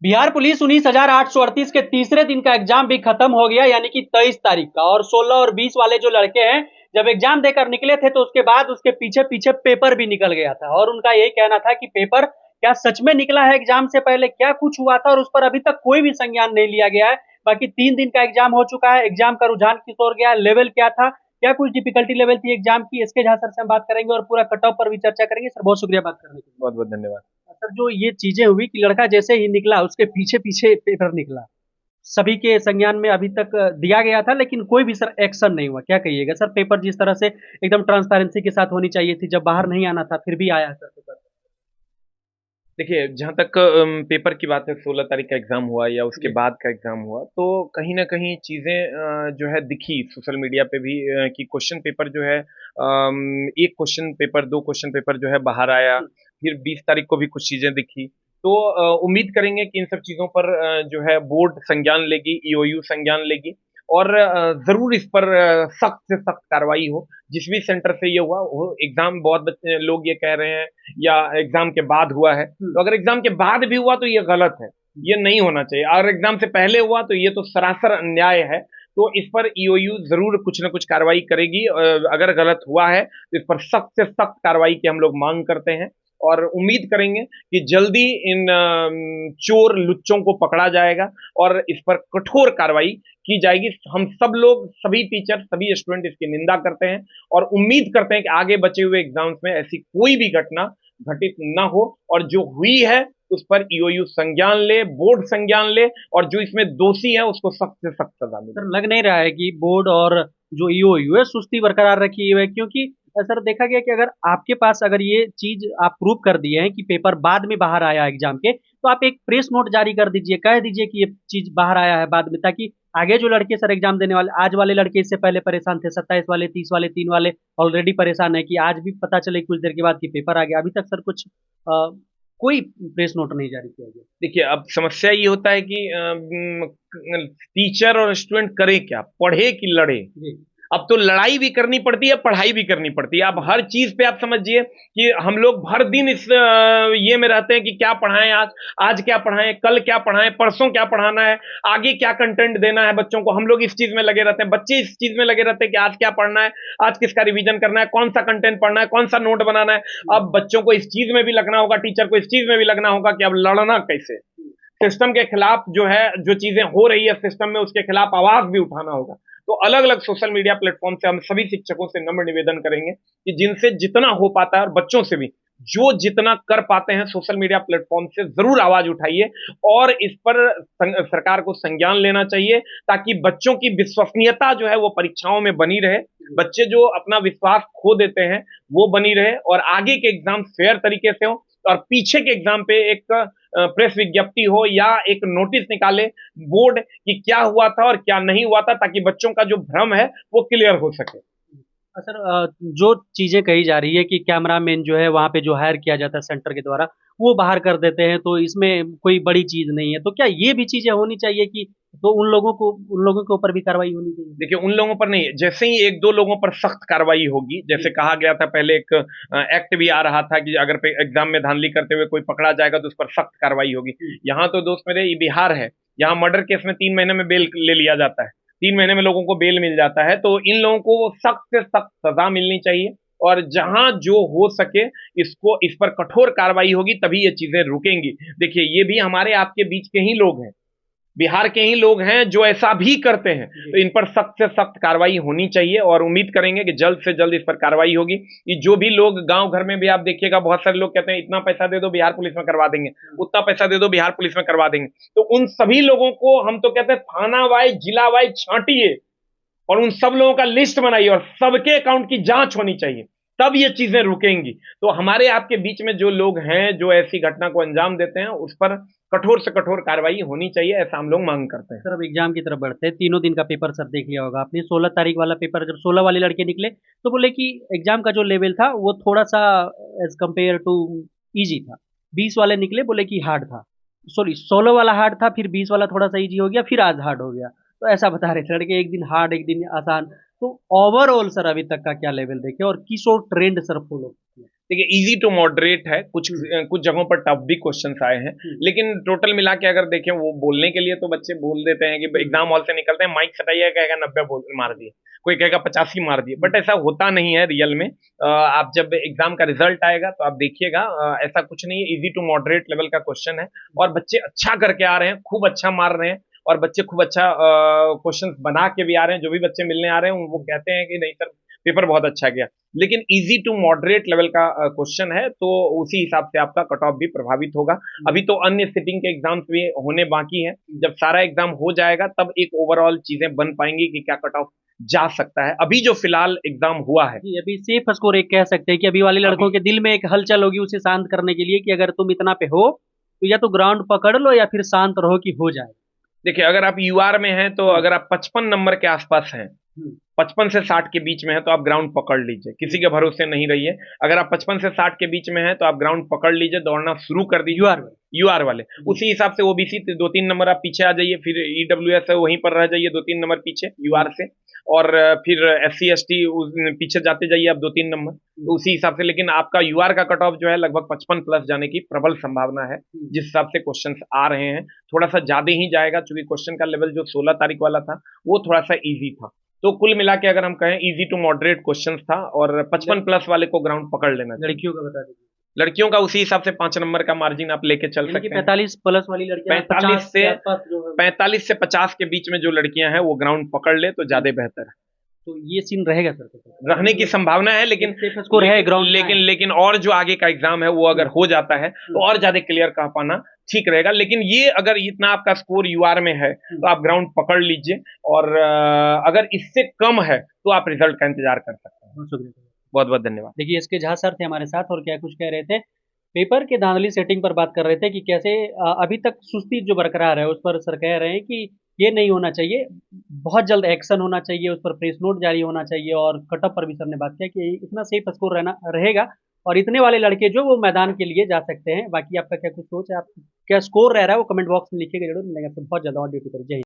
Bihar police 19,838 के तीसरे दिन का एग्जाम भी खत्म हो गया, यानी कि 23 तारीख का। और 16 और 20 वाले जो लड़के हैं, जब एग्जाम देकर निकले थे तो उसके बाद उसके पीछे पीछे पेपर भी निकल गया था। और उनका यही कहना था कि पेपर क्या सच में निकला है, एग्जाम से पहले क्या कुछ हुआ था, और उस पर अभी तक कोई भी संज्ञान नहीं लिया गया है। बाकी 3 दिन का एग्जाम हो चुका है, एग्जाम का रुझान किस ओर गया, लेवल क्या था, क्या कुछ डिफिकल्टी लेवल थी एग्जाम की, इसके झा सर से हम बात करेंगे और पूरा कट ऑफ पर भी चर्चा करेंगे। सर बहुत शुक्रिया बात करने के लिए। बहुत बहुत धन्यवाद। सर जो ये चीजें हुई कि लड़का जैसे ही निकला उसके पीछे पीछे पेपर निकला, सभी के संज्ञान में अभी तक दिया गया था, लेकिन कोई भी सर एक्शन नहीं हुआ। क्या कहिएगा सर, पेपर जिस तरह से एकदम ट्रांसपेरेंसी के साथ होनी चाहिए थी, जब बाहर नहीं आना था फिर भी आया सर पेपर। देखिए, जहाँ तक पेपर की बात है, 16 तारीख का एग्जाम हुआ या उसके जी। बाद का एग्जाम हुआ, तो कहीं ना कहीं चीजें जो है दिखी सोशल मीडिया पे भी कि क्वेश्चन पेपर जो है, एक क्वेश्चन पेपर, दो क्वेश्चन पेपर जो है बाहर आया। फिर 20 तारीख को भी कुछ चीजें दिखी। तो उम्मीद करेंगे कि इन सब चीजों पर जो है बोर्ड संज्ञान लेगी, ईओयू संज्ञान लेगी, और जरूर इस पर सख्त से सख्त कार्रवाई हो। जिस भी सेंटर से ये हुआ वो एग्जाम, बहुत बच्चे लोग ये कह रहे हैं या एग्जाम के बाद हुआ है, तो अगर एग्जाम के बाद भी हुआ तो ये गलत है, ये नहीं होना चाहिए। अगर एग्जाम से पहले हुआ तो ये तो सरासर अन्याय है। तो इस पर ईओयू जरूर कुछ ना कुछ कार्रवाई करेगी। अगर गलत हुआ है तो इस पर सख्त से सख्त कार्रवाई की हम लोग मांग करते हैं, और उम्मीद करेंगे कि जल्दी इन चोर लुच्चों को पकड़ा जाएगा और इस पर कठोर कार्रवाई की जाएगी। हम सब लोग, सभी टीचर, सभी स्टूडेंट इसकी निंदा करते हैं और उम्मीद करते हैं कि आगे बचे हुए एग्जाम्स में ऐसी कोई भी घटना घटित न हो, और जो हुई है उस पर ईओयू संज्ञान ले, बोर्ड संज्ञान ले, और जो इसमें दोषी है उसको सख्त से सख्त सजा मिले। सर लग नहीं रहा है कि बोर्ड और जो ईओयू है सुस्ती बरकरार रखी हुई है, क्योंकि सर देखा गया कि अगर आपके पास अगर ये चीज आप प्रूव कर दिए हैं कि पेपर बाद में बाहर आया एग्जाम के, तो आप एक प्रेस नोट जारी कर दीजिए, कह दीजिए कि ये चीज बाहर आया है बाद में, ताकि आगे जो लड़के सर एग्जाम देने वाले, आज वाले लड़के इससे पहले परेशान थे, 27 वाले, 30 वाले, 3 वाले ऑलरेडी परेशान है कि आज भी पता चले कुछ देर के बाद कि पेपर आ गया। अभी तक सर कुछ कोई प्रेस नोट नहीं जारी किया गया। देखिए, अब समस्या ये होता है कि टीचर और स्टूडेंट करे क्या, पढ़े कि लड़े। जी। अब तो लड़ाई भी करनी पड़ती है, पढ़ाई भी करनी पड़ती है। अब हर चीज पे आप समझिए कि हम लोग हर दिन इस ये में रहते हैं कि क्या पढ़ाएं आज, आज क्या पढ़ाएं, कल क्या पढ़ाएं, परसों क्या पढ़ाना है, आगे क्या कंटेंट देना है बच्चों को। हम लोग इस चीज में लगे रहते हैं, बच्चे इस चीज में लगे रहते हैं कि आज क्या पढ़ना है, आज किसका रिवीजन करना है, कौन सा कंटेंट पढ़ना है, कौन सा नोट बनाना है। अब बच्चों को इस चीज में भी लगना होगा, टीचर को इस चीज में भी लगना होगा कि अब लड़ना कैसे, सिस्टम के खिलाफ जो है, जो चीजें हो रही है सिस्टम में उसके खिलाफ आवाज भी उठाना होगा। तो अलग अलग सोशल मीडिया प्लेटफॉर्म से हम सभी शिक्षकों से नम्र निवेदन करेंगे कि जिनसे जितना हो पाता है, और बच्चों से भी जो जितना कर पाते हैं, सोशल मीडिया प्लेटफॉर्म से जरूर आवाज उठाइए, और इस पर सरकार को संज्ञान लेना चाहिए, ताकि बच्चों की विश्वसनीयता जो है वो परीक्षाओं में बनी रहे। बच्चे जो अपना विश्वास खो देते हैं वो बनी रहे, और आगे के एग्जाम फेयर तरीके से हो, और पीछे के एग्जाम पे एक प्रेस विज्ञप्ति हो या एक नोटिस निकाले बोर्ड कि क्या हुआ था और क्या नहीं हुआ था, ताकि बच्चों का जो भ्रम है वो क्लियर हो सके। सर जो चीजें कही जा रही है कि कैमरामैन जो है वहां पे जो हायर किया जाता है सेंटर के द्वारा, वो बाहर कर देते हैं, तो इसमें कोई बड़ी चीज नहीं है, तो क्या ये भी चीजें होनी चाहिए कि तो उन लोगों के ऊपर भी कार्रवाई होनी चाहिए। देखिए, उन लोगों पर नहीं, जैसे ही एक दो लोगों पर सख्त कार्रवाई होगी, जैसे कहा गया था पहले, एक एक्ट भी आ रहा था कि अगर एग्जाम में धांधली करते हुए कोई पकड़ा जाएगा तो उस पर सख्त कार्रवाई होगी। यहाँ तो दोस्त मेरे, ये बिहार है, यहाँ मर्डर केस में 3 महीने में बेल ले लिया जाता है, 3 महीने में लोगों को बेल मिल जाता है। तो इन लोगों को सख्त से सख्त सजा मिलनी चाहिए, और जहां जो हो सके इसको, इस पर कठोर कार्रवाई होगी, तभी ये चीजें रुकेंगी। देखिए, ये भी हमारे आपके बीच के ही लोग हैं, बिहार के ही लोग हैं जो ऐसा भी करते हैं। तो इन पर सख्त से सख्त कार्रवाई होनी चाहिए, और उम्मीद करेंगे कि जल्द से जल्द इस पर कार्रवाई होगी। कि जो भी लोग गांव घर में भी आप देखिएगा, बहुत सारे लोग कहते हैं इतना पैसा दे दो बिहार पुलिस में करवा देंगे, उतना पैसा दे दो बिहार पुलिस में करवा देंगे। तो उन सभी लोगों को हम तो कहते हैं थाना वाइज, जिला वाइज छांटिए, और उन सब लोगों का लिस्ट बनाइए, और सबके अकाउंट की जांच होनी चाहिए, तब ये चीजें रुकेंगी। तो हमारे आपके बीच में जो लोग हैं जो ऐसी घटना को अंजाम देते हैं, उस पर कठोर से कठोर कार्रवाई होनी चाहिए, ऐसा हम लोग मांग करते हैं। सर अब एग्जाम की तरफ बढ़ते हैं। तीनों दिन का पेपर सर देख लिया होगा आपने। 16 तारीख वाला पेपर, जब 16 वाले लड़के निकले तो बोले कि एग्जाम का जो लेवल था वो थोड़ा सा एज कम्पेयर टू इजी था। 20 वाले निकले बोले कि हार्ड था, सॉरी 16 वाला हार्ड था, फिर 20 वाला थोड़ा सा इजी हो गया, फिर आज हार्ड हो गया। तो ऐसा बता रहे थे लड़के, एक दिन हार्ड एक दिन आसान। तो ओवरऑल सर अभी तक का क्या लेवल देखे और किस और ट्रेंड सर फॉलो किया। देखिए इजी टू मॉडरेट है, कुछ जगहों पर टफ भी क्वेश्चंस आए हैं, लेकिन टोटल मिला के अगर देखें, वो बोलने के लिए तो बच्चे बोल देते हैं कि एग्जाम हॉल से निकलते हैं, माइक सटाइए, कहेगा 90 मार दिए, कोई कहेगा 85 मार दिए, बट ऐसा होता नहीं है रियल में। आप जब एग्जाम का रिजल्ट आएगा तो आप देखिएगा, ऐसा कुछ नहीं है, इजी टू मॉडरेट लेवल का क्वेश्चन है, और बच्चे अच्छा करके आ रहे हैं, खूब अच्छा मार रहे हैं, और बच्चे खूब अच्छा क्वेश्चन बना के भी आ रहे हैं। जो भी बच्चे मिलने आ रहे हैं वो कहते हैं कि नहीं सर पेपर बहुत अच्छा गया, लेकिन इजी टू मॉडरेट लेवल का क्वेश्चन है, तो उसी हिसाब से आपका कट ऑफ भी प्रभावित होगा। अभी तो अन्य सिटिंग के एग्जाम्स भी होने बाकी हैं, जब सारा एग्जाम हो जाएगा तब एक ओवरऑल चीजें बन पाएंगी कि क्या कट ऑफ जा सकता है। अभी जो फिलहाल एग्जाम हुआ है, अभी सेफ स्कोर एक कह सकते हैं कि अभी वाले लड़कों के दिल में एक हलचल होगी उसे शांत करने के लिए कि अगर तुम इतना पे हो तो या तो ग्राउंड पकड़ लो या फिर शांत रहो कि हो जाए। देखिए अगर आप यूआर में हैं तो अगर आप 55 नंबर के आसपास हैं, 55 से 60 के बीच में है तो आप ग्राउंड पकड़ लीजिए, किसी के भरोसे नहीं रहिए। अगर आप 55 से 60 के बीच में है तो आप ग्राउंड पकड़ लीजिए, दौड़ना शुरू कर दीजिए। यूआर वाले उसी हिसाब से ओबीसी 2-3 नंबर आप पीछे आ जाइए, फिर ईडब्ल्यूएस है वहीं पर रह जाइए 2-3 नंबर पीछे यूआर से, और फिर एससी एसटी पीछे जाते जाइए आप 2-3 नंबर, तो उसी हिसाब से। लेकिन आपका यूआर का कट ऑफ जो है लगभग 55 प्लस जाने की प्रबल संभावना है, जिस हिसाब से क्वेश्चन आ रहे हैं, थोड़ा सा ज्यादा ही जाएगा, चूंकि क्वेश्चन का लेवल जो 16 तारीख वाला था वो थोड़ा सा ईजी था। तो कुल मिला के अगर हम कहें इजी टू मॉडरेट क्वेश्चन था, और 55 प्लस वाले को ग्राउंड पकड़ लेना। लड़कियों का बता दीजिए। लड़कियों का उसी हिसाब से 5 नंबर का मार्जिन आप लेके चल सकते हैं। 45 प्लस वाली लड़कियां 45 से 50 के बीच में जो लड़कियां हैं वो ग्राउंड पकड़ ले तो ज्यादा बेहतर है। तो ये सीन रहेगा सर, रहने की संभावना है, लेकिन स्कोर है ग्राउंड, लेकिन और जो आगे का एग्जाम है वो अगर हो जाता है तो और ज्यादा क्लियर कह पाना ठीक रहेगा। लेकिन ये अगर इतना आपका स्कोर यूआर में है तो आप ग्राउंड पकड़ लीजिए, और अगर इससे कम है तो आप रिजल्ट का इंतजार कर सकते हैं। बहुत बहुत धन्यवाद। देखिए इसके झा सर थे हमारे साथ, और क्या कुछ कह रहे थे, पेपर के धांधली सेटिंग पर बात कर रहे थे कि कैसे अभी तक सुस्ती जो बरकरार है उस पर सर कह रहे हैं कि ये नहीं होना चाहिए, बहुत जल्द एक्शन होना चाहिए, उस पर प्रेस नोट जारी होना चाहिए। और कटअप पर भी सर ने बात किया कि इतना सेफ स्कोर रहना रहेगा और इतने वाले लड़के जो वो मैदान के लिए जा सकते हैं। बाकी आपका क्या कुछ सोच है, आप क्या स्कोर रह रहा है वो कमेंट बॉक्स में लिखिएगा जरूर, मिलेंगे आपसे बहुत ज़्यादा और ड्यूटी पर। जय हिंद।